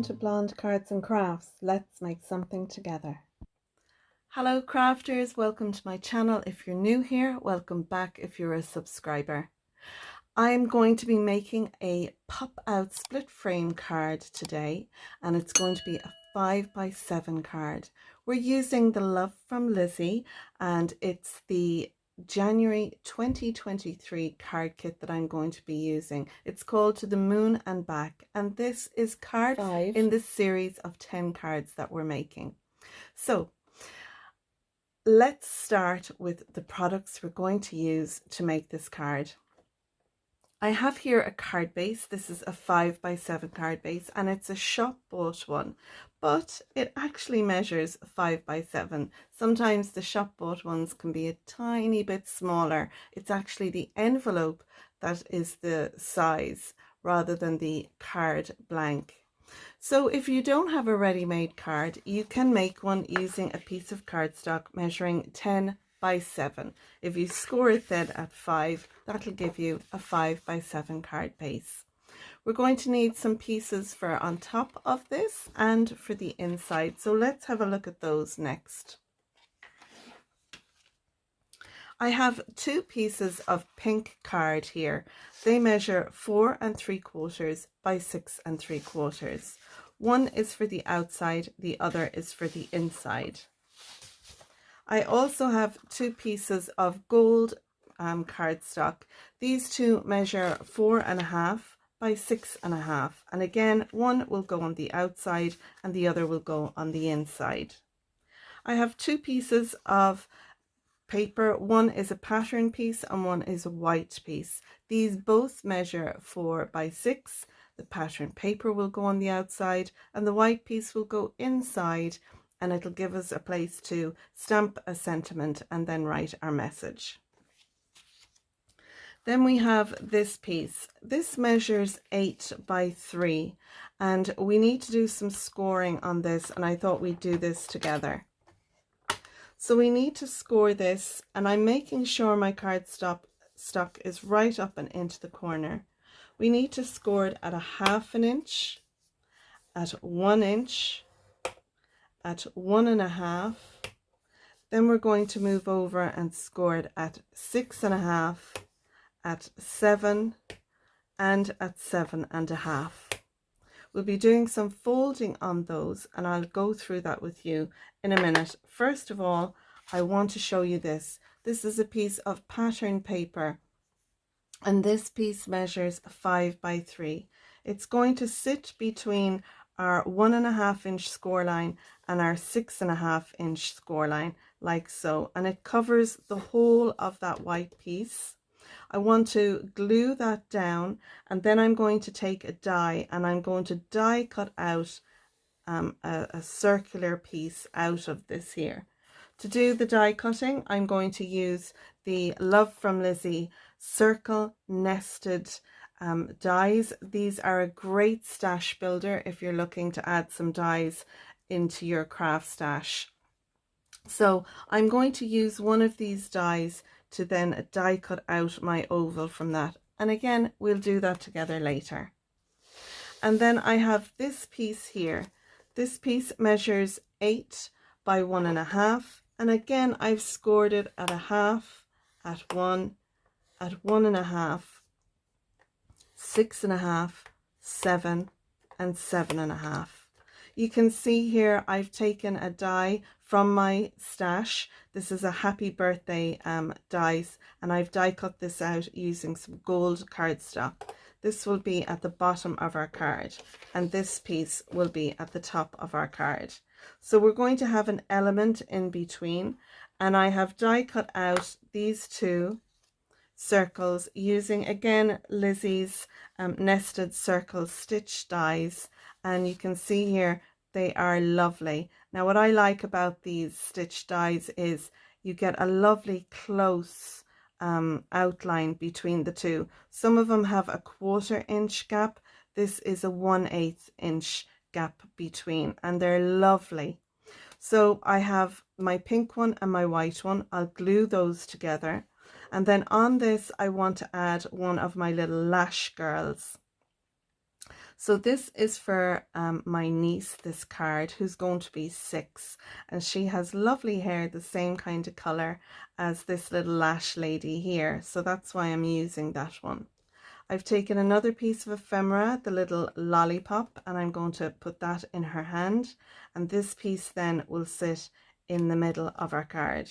to Blonde Cards and Crafts. Let's make something together. Hello crafters, welcome to my channel. If you're new here, welcome back if you're a subscriber. I'm going to be making a pop-out split frame card today, and it's going to be a 5x7 card. We're using the Love from Lizi, and it's the January 2023 card kit that I'm going to be using. It's called To the Moon and Back, and this is card 5 in this series of 10 cards that we're making. So let's start with the products we're going to use to make this card. I have here a card base. This is a 5x7 card base, and it's a shop bought one, but it actually measures 5x7. Sometimes the shop bought ones can be a tiny bit smaller. It's actually the envelope that is the size rather than the card blank. So if you don't have a ready-made card, you can make one using a piece of cardstock measuring 10x7. If you score it then at 5, that'll give you a 5x7 card base. We're going to need some pieces for on top of this and for the inside. So let's have a look at those next. I have two pieces of pink card here. They measure 4 3/4 by 6 3/4. One is for the outside, the other is for the inside. I also have two pieces of gold cardstock. These two measure 4.5 by 6.5, and again, one will go on the outside and the other will go on the inside. I have two pieces of paper. One is a pattern piece and one is a white piece. These both measure 4 by 6. The pattern paper will go on the outside and the white piece will go inside, and it'll give us a place to stamp a sentiment and then write our message. Then we have this piece. This measures 8 by 3, and we need to do some scoring on this, and I thought we'd do this together. So we need to score this, and I'm making sure my cardstock is right up and into the corner. We need to score it at 1/2 inch, at 1 inch, at 1.5. Then we're going to move over and score it at 6.5, at 7, and at 7.5. We'll be doing some folding on those, and I'll go through that with you in a minute. First of all, I want to show you this. This is a piece of pattern paper, and this piece measures 5 by 3. It's going to sit between our 1.5 inch score line and our 6.5 inch score line, like so, and it covers the whole of that white piece. I want to glue that down, and then I'm going to take a die and I'm going to die cut out a circular piece out of this here. To do the die cutting, I'm going to use the Love from Lizi circle nested dies. These are a great stash builder if you're looking to add some dies into your craft stash. So I'm going to use one of these dies to then die cut out my oval from that, and again we'll do that together later. And then I have this piece here. This piece measures 8 by 1.5, and again I've scored it at 1/2, at 1, at 1.5, 6.5, 7, and 7.5. You can see here I've taken a die from my stash. This is a happy birthday dies, and I've die cut this out using some gold cardstock. This will be at the bottom of our card, and this piece will be at the top of our card. So we're going to have an element in between, and I have die cut out these two circles using again Lizi's nested circle stitch dies, and you can see here they are lovely. Now what I like about these stitch dies is you get a lovely close outline between the two. Some of them have a 1/4 inch gap. This is a 1/8 inch gap between, and they're lovely. So I have my pink one and my white one. I'll glue those together, and then on this I want to add one of my little lash girls. So this is for my niece, this card, who's going to be 6, and she has lovely hair, the same kind of colour as this little lash lady here. So that's why I'm using that one. I've taken another piece of ephemera, the little lollipop, and I'm going to put that in her hand. And this piece then will sit in the middle of our card.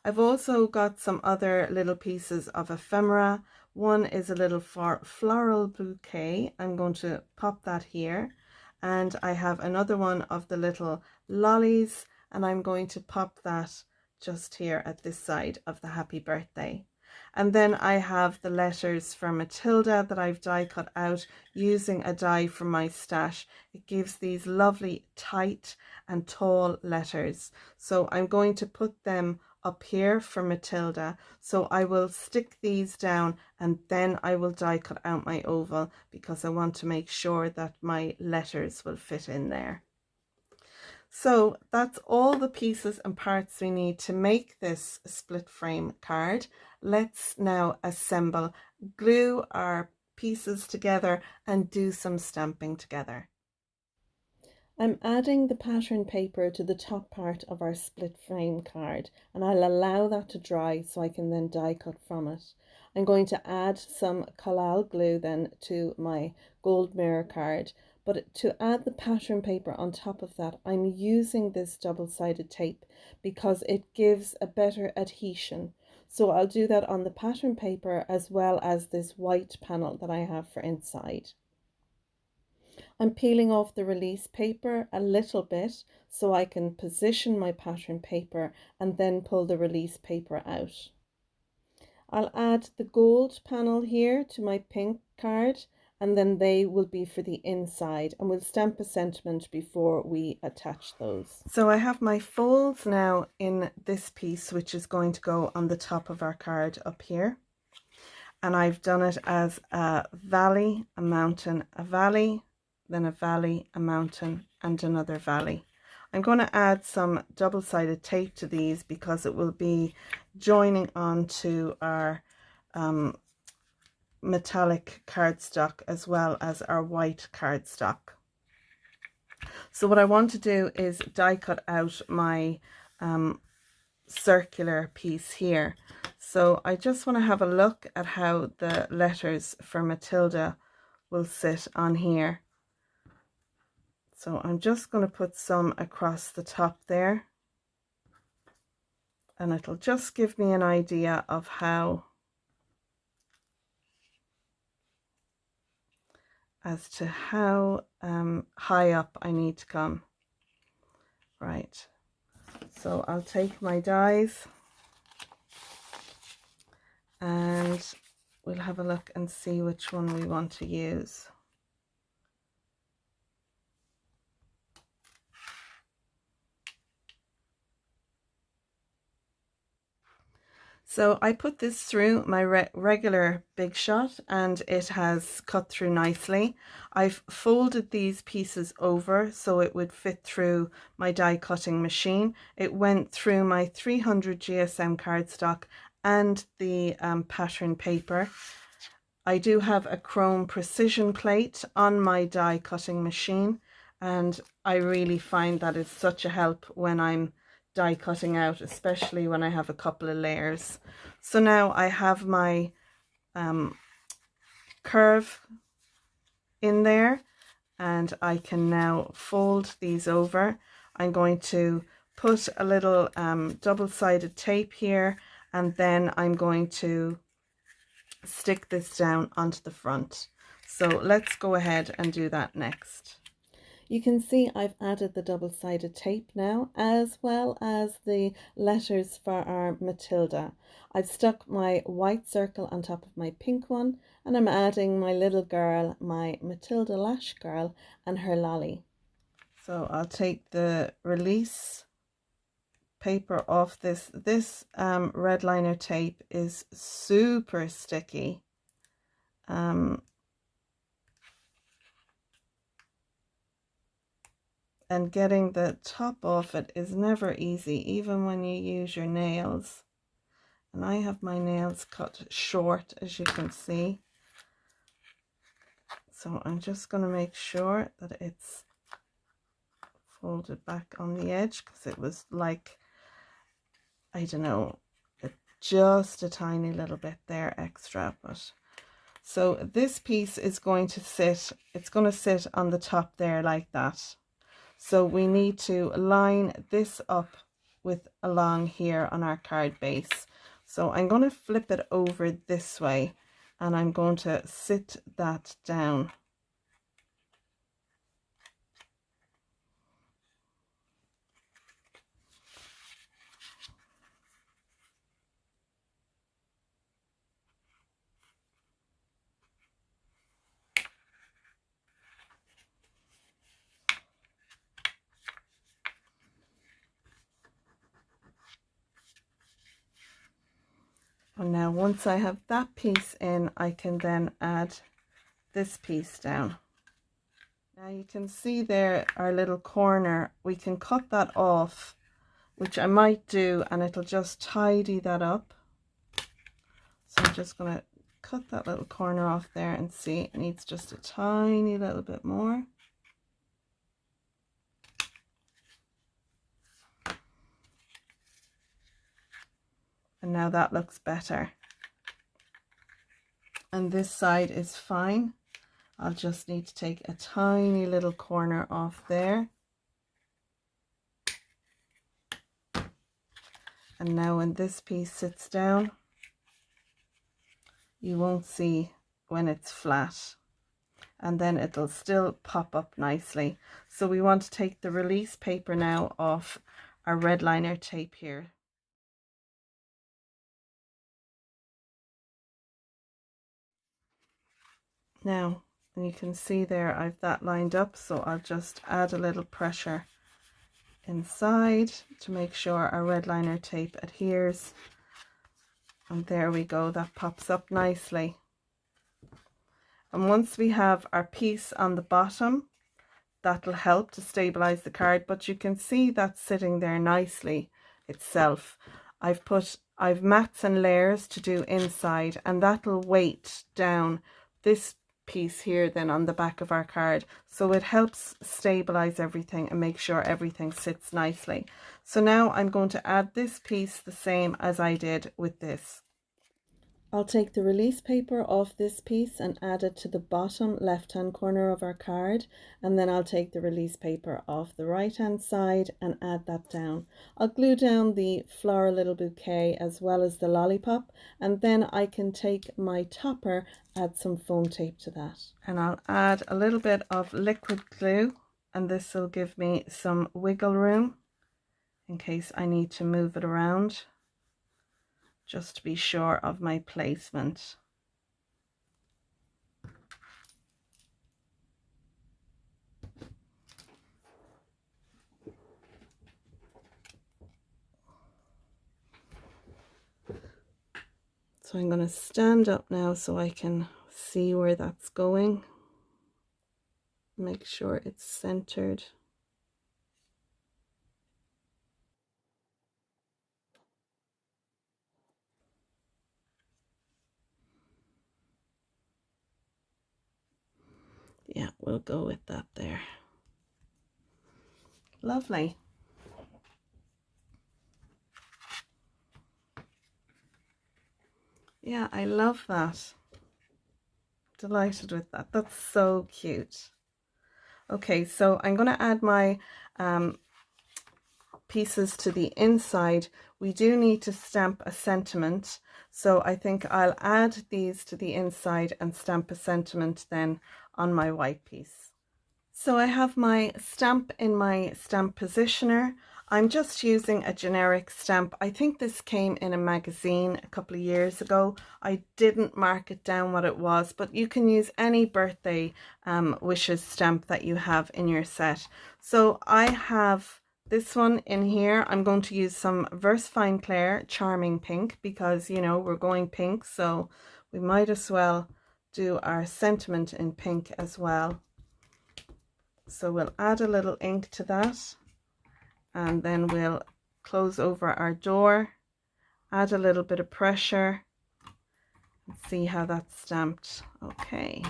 I've also got some other little pieces of ephemera. One is a little floral bouquet. I'm going to pop that here. And I have another one of the little lollies, and I'm going to pop that just here at this side of the happy birthday. And then I have the letters for Matilda that I've die cut out using a die from my stash. It gives these lovely tight and tall letters. So I'm going to put them up here for Matilda. So I will stick these down and then I will die cut out my oval because I want to make sure that my letters will fit in there. So that's all the pieces and parts we need to make this split frame card. Let's now assemble, glue our pieces together and do some stamping together. I'm adding the pattern paper to the top part of our split frame card, and I'll allow that to dry so I can then die cut from it. I'm going to add some collal glue then to my gold mirror card, but to add the pattern paper on top of that, I'm using this double-sided tape because it gives a better adhesion. So I'll do that on the pattern paper as well as this white panel that I have for inside. I'm peeling off the release paper a little bit so I can position my pattern paper and then pull the release paper out. I'll add the gold panel here to my pink card, and then they will be for the inside, and we'll stamp a sentiment before we attach those. So I have my folds now in this piece, which is going to go on the top of our card up here. And I've done it as a valley, a mountain, a valley, then a valley, a mountain, and another valley. I'm going to add some double-sided tape to these because it will be joining onto our metallic cardstock as well as our white cardstock. So what I want to do is die cut out my circular piece here. So I just want to have a look at how the letters for Matilda will sit on here. So I'm just going to put some across the top there, and it'll just give me an idea of how, as to how high up I need to come. Right, so I'll take my dies and we'll have a look and see which one we want to use. So I put this through my regular Big Shot and it has cut through nicely. I've folded these pieces over so it would fit through my die cutting machine. It went through my 300 GSM cardstock and the pattern paper. I do have a chrome precision plate on my die cutting machine, and I really find that it's such a help when I'm die cutting out, especially when I have a couple of layers. So now I have my curve in there and I can now fold these over. I'm going to put a little double-sided tape here, and then I'm going to stick this down onto the front. So let's go ahead and do that next. You can see I've added the double-sided tape now, as well as the letters for our Matilda. I've stuck my white circle on top of my pink one, and I'm adding my little girl, my Matilda Lash Girl, and her lolly. So I'll take the release paper off this. This red liner tape is super sticky. And getting the top off it is never easy, even when you use your nails. And I have my nails cut short, as you can see. So I'm just going to make sure that it's folded back on the edge, because it was like, I don't know, just a tiny little bit there extra. But so this piece is going to sit, it's going to sit on the top there like that. So we need to line this up with along here on our card base. So I'm going to flip it over this way and I'm going to sit that down. And now once I have that piece in, I can then add this piece down. Now you can see there our little corner, we can cut that off, which I might do, and it'll just tidy that up. So I'm just going to cut that little corner off there and see it needs just a tiny little bit more. And now that looks better. And this side is fine. I'll just need to take a tiny little corner off there. And now when this piece sits down, you won't see when it's flat. And then it'll still pop up nicely. So we want to take the release paper now off our red liner tape here. Now, and you can see there I've that lined up, so I'll just add a little pressure inside to make sure our red liner tape adheres. And there we go, that pops up nicely. And once we have our piece on the bottom, that'll help to stabilize the card, but you can see that's sitting there nicely itself. I've mats and layers to do inside, and that'll weight down this piece here then on the back of our card, so it helps stabilize everything and make sure everything sits nicely. So now I'm going to add this piece the same as I did with this. I'll take the release paper off this piece and add it to the bottom left hand corner of our card, and then I'll take the release paper off the right hand side and add that down. I'll glue down the floral little bouquet as well as the lollipop, and then I can take my topper, add some foam tape to that, and I'll add a little bit of liquid glue, and this will give me some wiggle room in case I need to move it around, just to be sure of my placement. So I'm going to stand up now so I can see where that's going. Make sure it's centered. Yeah, we'll go with that there. Lovely. Yeah, I love that. Delighted with that. That's so cute. Okay, so I'm going to add my pieces to the inside. We do need to stamp a sentiment, so I think I'll add these to the inside and stamp a sentiment then on my white piece. So I have my stamp in my stamp positioner. I'm just using a generic stamp. I think this came in a magazine a couple of years ago. I didn't mark it down what it was, but you can use any birthday wishes stamp that you have in your set. So I have this one in here. I'm going to use some Versafine Claire Charming Pink because, you know, we're going pink, so we might as well do our sentiment in pink as well. So we'll add a little ink to that, and then we'll close over our door, add a little bit of pressure, and see how that's stamped. Okay.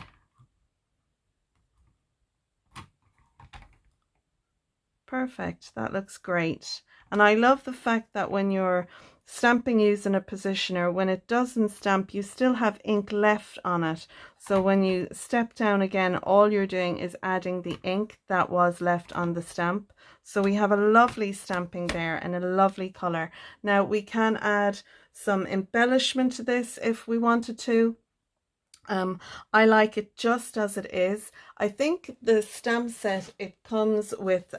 perfect. That looks great. And I love the fact that when you're stamping using a positioner, when it doesn't stamp, you still have ink left on it. So when you step down again, all you're doing is adding the ink that was left on the stamp. So we have a lovely stamping there and a lovely color. Now we can add some embellishment to this if we wanted to. I like it just as it is. I think the stamp set, it comes with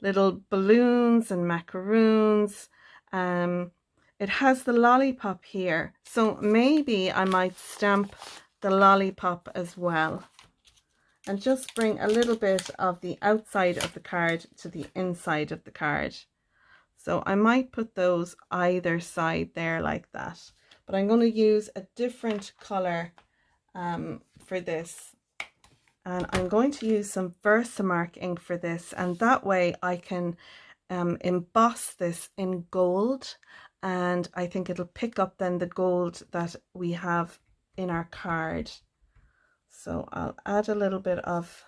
little balloons and macaroons. It has the lollipop here, so maybe I might stamp the lollipop as well and just bring a little bit of the outside of the card to the inside of the card. So I might put those either side there like that, but I'm going to use a different color for this, and I'm going to use some Versamark ink for this, and that way I can emboss this in gold, and I think it'll pick up then the gold that we have in our card. So I'll add a little bit of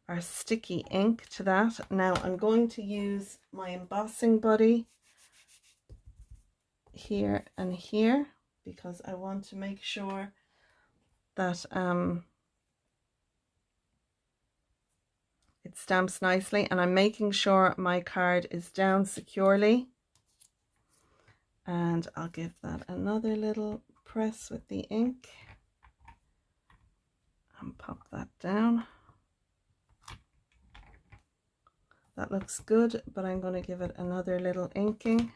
our sticky ink to that. Now I'm going to use my embossing buddy here and here because I want to make sure that it stamps nicely, and I'm making sure my card is down securely. And I'll give that another little press with the ink and pop that down. That looks good, but I'm going to give it another little inking.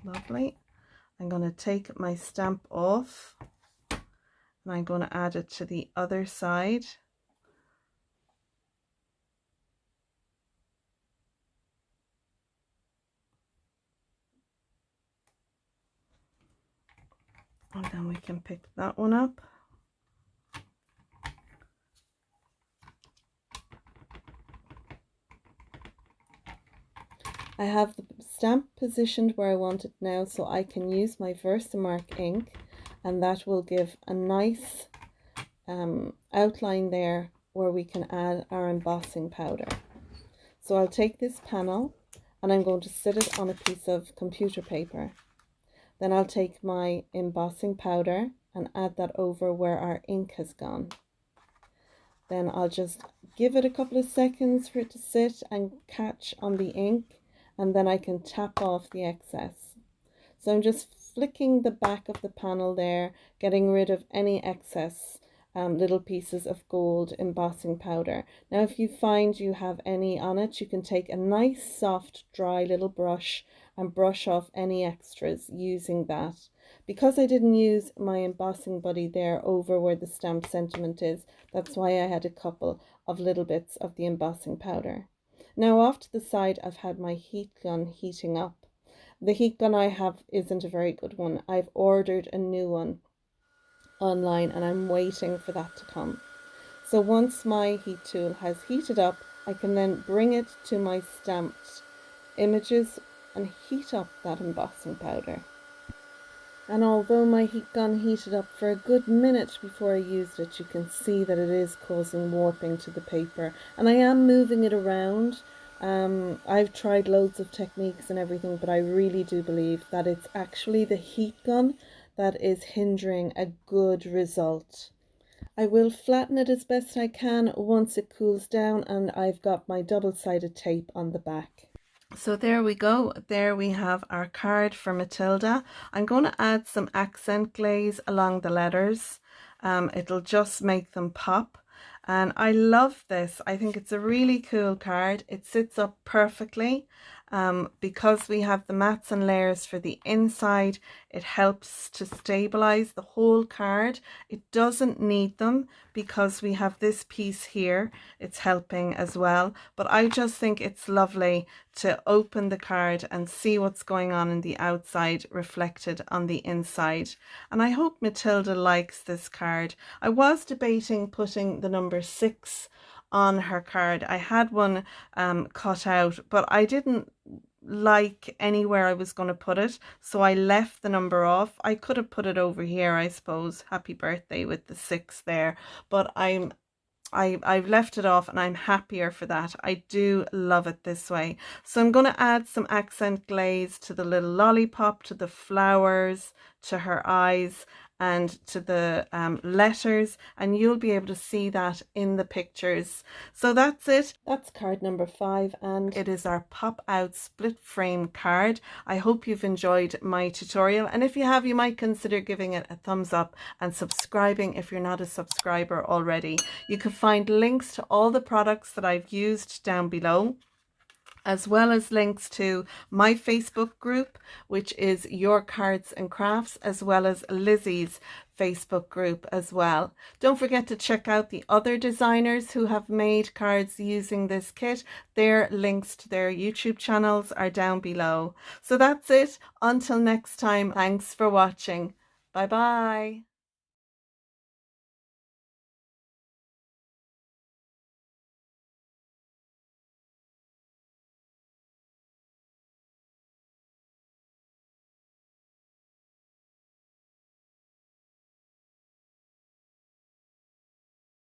Lovely. I'm going to take my stamp off and I'm going to add it to the other side. And then we can pick that one up. I have the stamp positioned where I want it now, so I can use my Versamark ink, and that will give a nice outline there where we can add our embossing powder. So I'll take this panel and I'm going to sit it on a piece of computer paper. Then I'll take my embossing powder and add that over where our ink has gone. Then I'll just give it a couple of seconds for it to sit and catch on the ink, and then I can tap off the excess. So I'm just flicking the back of the panel there, getting rid of any excess little pieces of gold embossing powder. Now if you find you have any on it, you can take a nice soft dry little brush and brush off any extras using that. Because I didn't use my embossing buddy there over where the stamp sentiment is, that's why I had a couple of little bits of the embossing powder. Now off to the side, I've had my heat gun heating up. The heat gun I have isn't a very good one. I've ordered a new one online and I'm waiting for that to come. So once my heat tool has heated up, I can then bring it to my stamped images and heat up that embossing powder. And although my heat gun heated up for a good minute before I used it, you can see that it is causing warping to the paper, and I am moving it around. I've tried loads of techniques and everything, but I really do believe that it's actually the heat gun that is hindering a good result. I will flatten it as best I can once it cools down, and I've got my double-sided tape on the back. So there we go. There we have our card for Matilda. I'm going to add some accent glaze along the letters. It'll just make them pop. And I love this. I think it's a really cool card. It sits up perfectly. Because we have the mats and layers for the inside, it helps to stabilize the whole card. It doesn't need them because we have this piece here. It's helping as well, but I just think it's lovely to open the card and see what's going on in the outside reflected on the inside. And I hope Matilda likes this card. I was debating putting the number 6 on her card. I had one cut out, but I didn't like anywhere I was going to put it, so I left the number off. I could have put it over here, I suppose, happy birthday with the 6 there, but I'm I've left it off and I'm happier for that. I do love it this way. So I'm going to add some accent glaze to the little lollipop, to the flowers, to her eyes, and to the letters, and you'll be able to see that in the pictures. So that's it. That's card number 5, and it is our pop out split frame card. I hope you've enjoyed my tutorial, and if you have, you might consider giving it a thumbs up and subscribing if you're not a subscriber already. You can find links to all the products that I've used down below, as well as links to my Facebook group, which is Your Cards and Crafts, as well as Lizi's Facebook group as well. Don't forget to check out the other designers who have made cards using this kit. Their links to their YouTube channels are down below. So that's it. Until next time, thanks for watching. Bye bye.